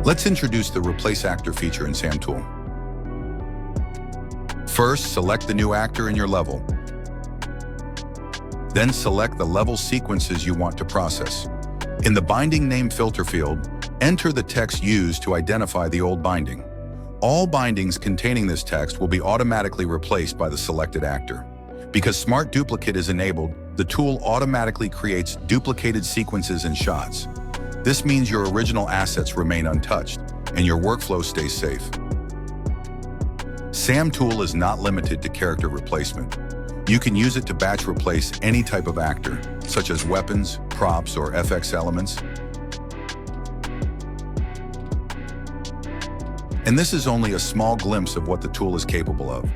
Let's introduce the Replace Actor feature in SamTool. First, select the new actor in your level. Then select the level sequences you want to process. In the binding name filter field, enter the text used to identify the old binding. All bindings containing this text will be automatically replaced by the selected actor. Because Smart Duplicate is enabled, the tool automatically creates duplicated sequences and shots. This means your original assets remain untouched, and your workflow stays safe. SamTool is not limited to character replacement. You can use it to batch replace any type of actor, such as weapons, props, or FX elements. And this is only a small glimpse of what the tool is capable of.